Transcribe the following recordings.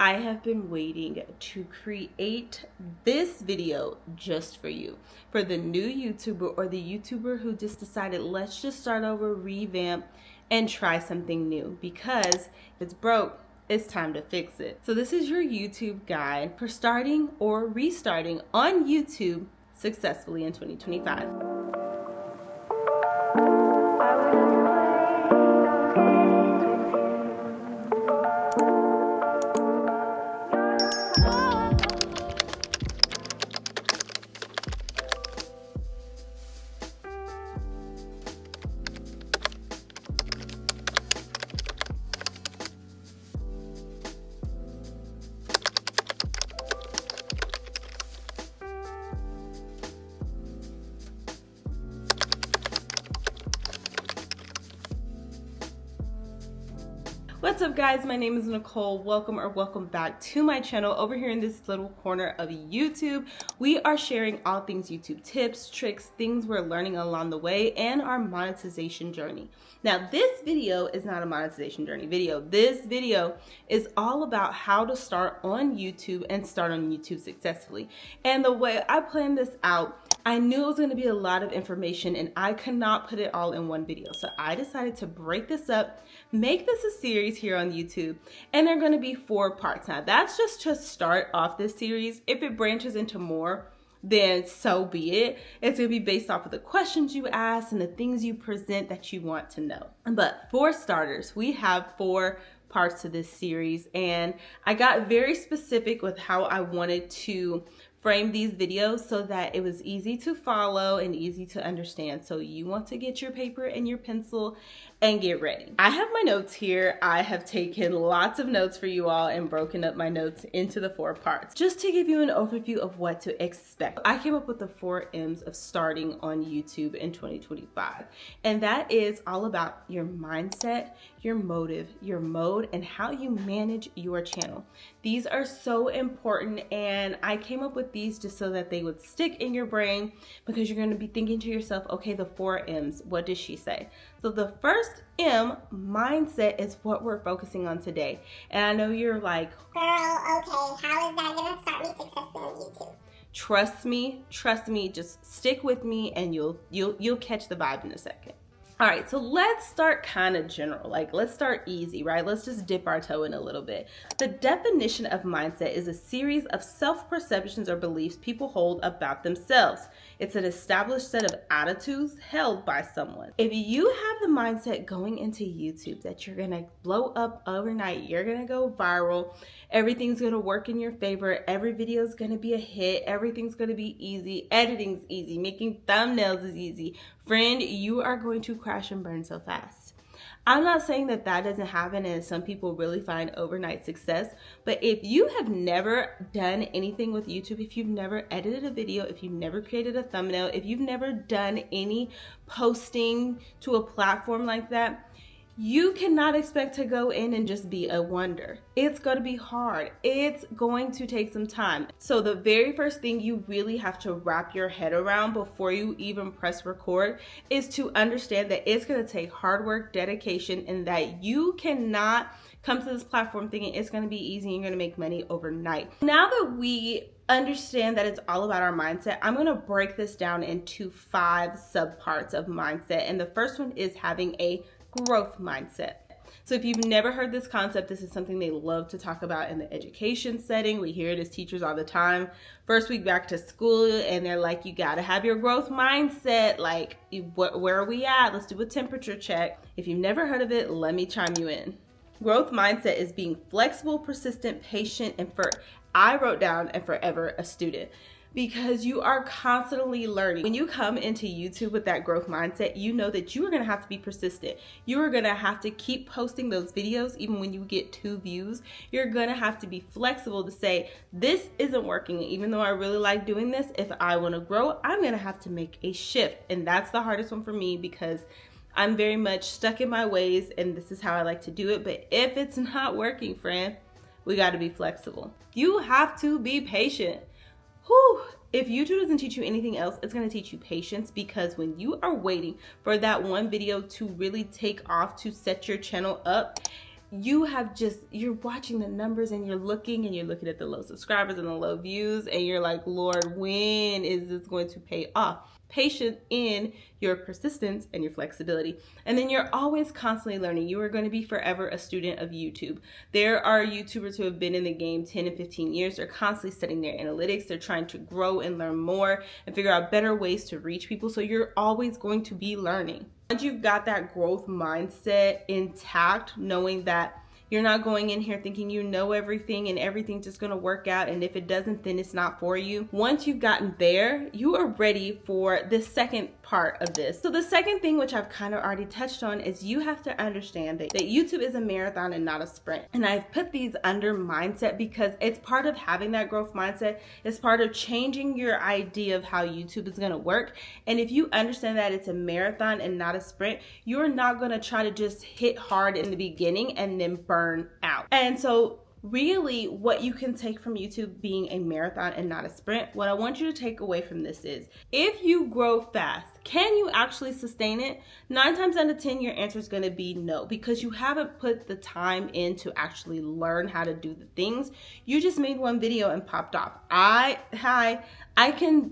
I have been waiting to create this video just for you, for the new YouTuber or the YouTuber who just decided, let's just start over, revamp, and try something new, because if it's broke, it's time to fix it. So this is your YouTube guide for starting or restarting on YouTube successfully in 2025. What's up, guys? My name is Nichole. Welcome back to my channel. Over here in this little corner of YouTube, we are sharing all things YouTube tips, tricks, things we're learning along the way, and our monetization journey. Now, this video is not a monetization journey video. This video is all about how to start on YouTube and start on YouTube successfully. And the way I planned this out, I knew it was going to be a lot of information and I could not put it all in one video. So I decided to break this up, make this a series here on YouTube, and they're going to be 4 parts. Now, that's just to start off this series. If it branches into more, then so be it. It's going to be based off of the questions you ask and the things you present that you want to know. But for starters, we have 4 parts to this series, and I got very specific with how I wanted to frame these videos so that it was easy to follow and easy to understand. So you want to get your paper and your pencil and get ready. I have my notes here. I have taken lots of notes for you all and broken up my notes into the 4 parts just to give you an overview of what to expect. I came up with the 4 M's of starting on YouTube in 2025, and that is all about your mindset, your motive, your mode, and how you manage your channel. These are so important, and I came up with these just so that they would stick in your brain, because you're going to be thinking to yourself, okay, the 4 M's, what does she say? So the first M, mindset, is what we're focusing on today. And I know you're like, girl, okay, how is that going to start me successful on YouTube? Trust me, just stick with me and you'll catch the vibe in a second. All right, so let's start kind of general. Let's start easy, right? Let's just dip our toe in a little bit. The definition of mindset is a series of self-perceptions or beliefs people hold about themselves. It's an established set of attitudes held by someone. If you have the mindset going into YouTube that you're gonna blow up overnight, you're gonna go viral, everything's gonna work in your favor, every video is gonna be a hit, everything's gonna be easy, editing's easy, making thumbnails is easy, friend, you are going to crash and burn so fast. I'm not saying that that doesn't happen and some people really find overnight success, but if you have never done anything with YouTube, if you've never edited a video, if you've never created a thumbnail, if you've never done any posting to a platform like that, you cannot expect to go in and just be a wonder. It's going to be hard. It's going to take some time. So the very first thing you really have to wrap your head around before you even press record is to understand that it's going to take hard work, dedication, and that you cannot come to this platform thinking it's going to be easy and you're going to make money overnight. Now that we understand that it's all about our mindset, I'm going to break this down into 5 subparts of mindset. And the first one is having a growth mindset. So if you've never heard this concept, this is something they love to talk about in the education setting. We hear it as teachers all the time. First week back to school, and they're like, you got to have your growth mindset. Where are we at? Let's do a temperature check. If you've never heard of it, let me chime you in. Growth mindset is being flexible, persistent, patient, and I wrote down, and forever a student. Because you are constantly learning. When you come into YouTube with that growth mindset, you know that you are going to have to be persistent. You are going to have to keep posting those videos even when you get 2 views. You're going to have to be flexible to say, this isn't working. Even though I really like doing this, if I want to grow, I'm going to have to make a shift. And that's the hardest one for me, because I'm very much stuck in my ways and this is how I like to do it. But if it's not working, friend, we got to be flexible. You have to be patient. Whew. If YouTube doesn't teach you anything else, it's going to teach you patience, because when you are waiting for that one video to really take off to set your channel up, you're watching the numbers and you're looking at the low subscribers and the low views, and you're like, Lord, when is this going to pay off? Patient in your persistence and your flexibility. And then you're always constantly learning. You are going to be forever a student of YouTube. There are YouTubers who have been in the game 10 and 15 years. They're constantly studying their analytics. They're trying to grow and learn more and figure out better ways to reach people. So you're always going to be learning. Once you've got that growth mindset intact, knowing that you're not going in here thinking you know everything and everything's just going to work out, and if it doesn't, then it's not for you. Once you've gotten there, you are ready for the second part of this. So the second thing, which I've kind of already touched on, is you have to understand that YouTube is a marathon and not a sprint. And I've put these under mindset because it's part of having that growth mindset. It's part of changing your idea of how YouTube is going to work. And if you understand that it's a marathon and not a sprint, you're not going to try to just hit hard in the beginning and then burn out. And so really what you can take from YouTube being a marathon and not a sprint, what I want you to take away from this is, if you grow fast, can you actually sustain it? 9 times out of 10, your answer is going to be no, because you haven't put the time in to actually learn how to do the things. You just made one video and popped off. I can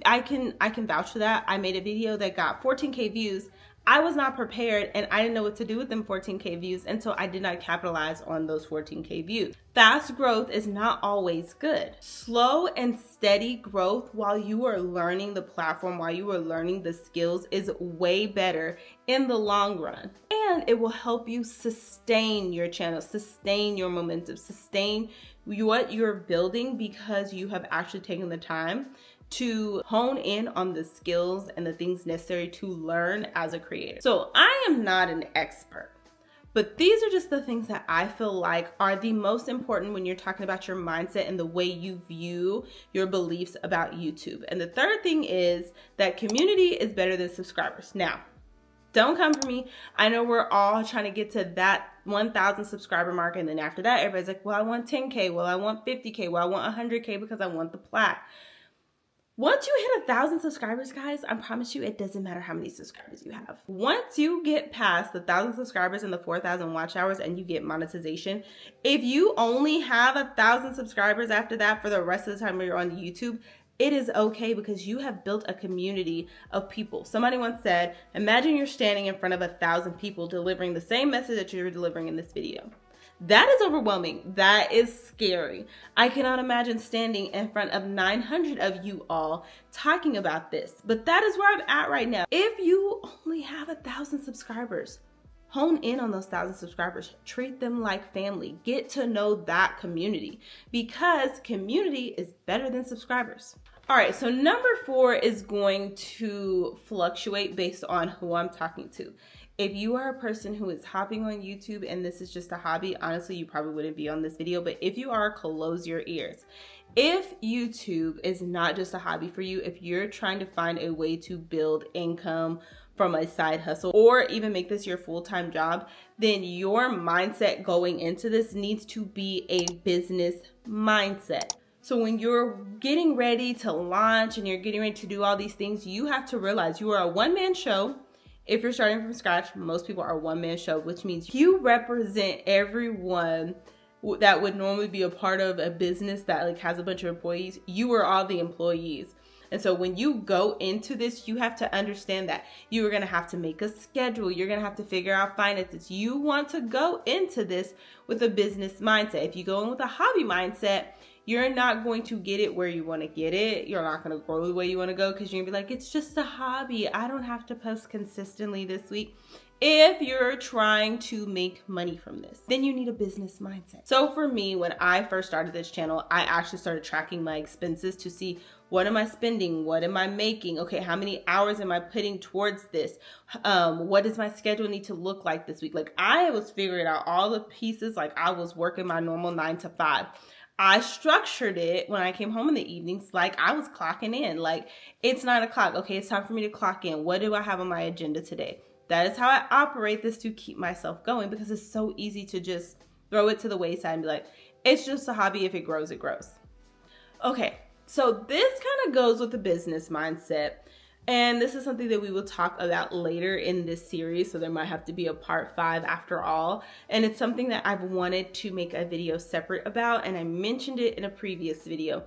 vouch for that. I made a video that got 14K views. I was not prepared and I didn't know what to do with them 14K views, and so I did not capitalize on those 14K views. Fast growth is not always good. Slow and steady growth while you are learning the platform, while you are learning the skills, is way better in the long run. And it will help you sustain your channel, sustain your momentum, sustain what you're building, because you have actually taken the time to hone in on the skills and the things necessary to learn as a creator. So I am not an expert, but these are just the things that I feel like are the most important when you're talking about your mindset and the way you view your beliefs about YouTube. And the third thing is that community is better than subscribers. Now, don't come for me. I know we're all trying to get to that 1,000 subscriber mark, and then after that, everybody's like, well, I want 10K, well, I want 50K, well, I want 100K because I want the plaque. Once you hit 1,000 subscribers, guys, I promise you, it doesn't matter how many subscribers you have. Once you get past the 1,000 subscribers and the 4,000 watch hours and you get monetization, if you only have 1,000 subscribers after that for the rest of the time you're on YouTube, it is okay, because you have built a community of people. Somebody once said, imagine you're standing in front of 1,000 people delivering the same message that you're delivering in this video. That is overwhelming. That is scary. I cannot imagine standing in front of 900 of you all talking about this, but that is where I'm at right now. If you only have 1,000 subscribers, hone in on those 1,000 subscribers. Treat them like family. Get to know that community, because community is better than subscribers. All right, so number 4 is going to fluctuate based on who I'm talking to. If you are a person who is hopping on YouTube and this is just a hobby, honestly, you probably wouldn't be on this video, but if you are, close your ears. If YouTube is not just a hobby for you, if you're trying to find a way to build income from a side hustle, or even make this your full-time job, then your mindset going into this needs to be a business mindset. So when you're getting ready to launch and you're getting ready to do all these things, you have to realize you are a one-man show. If you're starting from scratch, most people are a one-man show, which means you represent everyone that would normally be a part of a business that has a bunch of employees. You are all the employees. And so when you go into this, you have to understand that you are going to have to make a schedule. You're going to have to figure out finances. You want to go into this with a business mindset. If you go in with a hobby mindset, you're not going to get it where you want to get it. You're not going to grow the way you want to go, because you're going to be like, it's just a hobby. I don't have to post consistently this week. If you're trying to make money from this, then you need a business mindset. So for me, when I first started this channel, I actually started tracking my expenses to see, what am I spending? What am I making? Okay, how many hours am I putting towards this? What does my schedule need to look like this week? Like, I was figuring out all the pieces, like I was working my normal 9 to 5. I structured it when I came home in the evenings like I was clocking in. Like, it's 9 o'clock. Okay, it's time for me to clock in. What do I have on my agenda today? That is how I operate this to keep myself going, because it's so easy to just throw it to the wayside and be like, it's just a hobby. If it grows, it grows. Okay, so this kind of goes with the business mindset. And this is something that we will talk about later in this series, so there might have to be a part 5 after all. And it's something that I've wanted to make a video separate about, and I mentioned it in a previous video.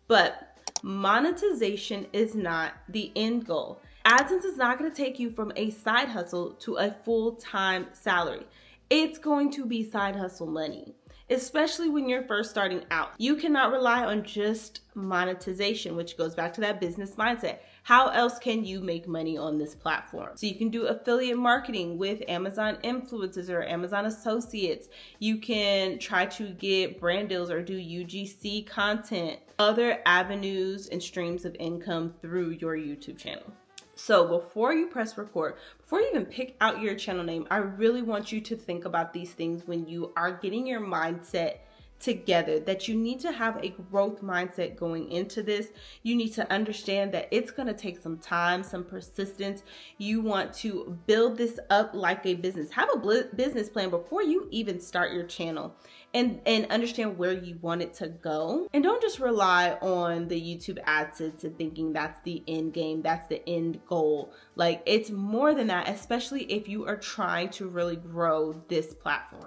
But monetization is not the end goal. AdSense is not going to take you from a side hustle to a full-time salary. It's going to be side hustle money, especially when you're first starting out. You cannot rely on just monetization, which goes back to that business mindset. How else can you make money on this platform? So you can do affiliate marketing with Amazon influencers or Amazon associates. You can try to get brand deals or do UGC content, other avenues and streams of income through your YouTube channel. So before you press record, before you even pick out your channel name, I really want you to think about these things when you are getting your mindset together, that you need to have a growth mindset going into this. You need to understand that it's going to take some time, some persistence. You want to build this up like a business. Have a business plan before you even start your channel, and understand where you want it to go. And don't just rely on the YouTube AdSense and thinking that's the end game, that's the end goal. Like, it's more than that, especially if you are trying to really grow this platform.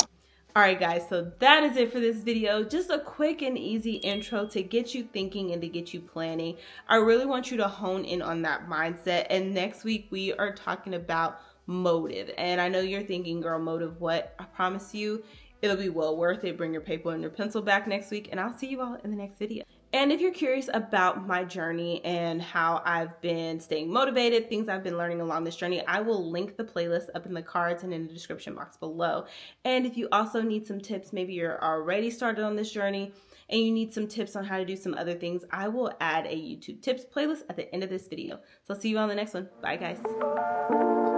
All right, guys, so that is it for this video. Just a quick and easy intro to get you thinking and to get you planning. I really want you to hone in on that mindset. And next week, we are talking about motive. And I know you're thinking, girl, motive what? I promise you, it'll be well worth it. Bring your paper and your pencil back next week, and I'll see you all in the next video. And if you're curious about my journey and how I've been staying motivated, things I've been learning along this journey, I will link the playlist up in the cards and in the description box below. And if you also need some tips, maybe you're already started on this journey and you need some tips on how to do some other things, I will add a YouTube tips playlist at the end of this video. So I'll see you on the next one. Bye, guys.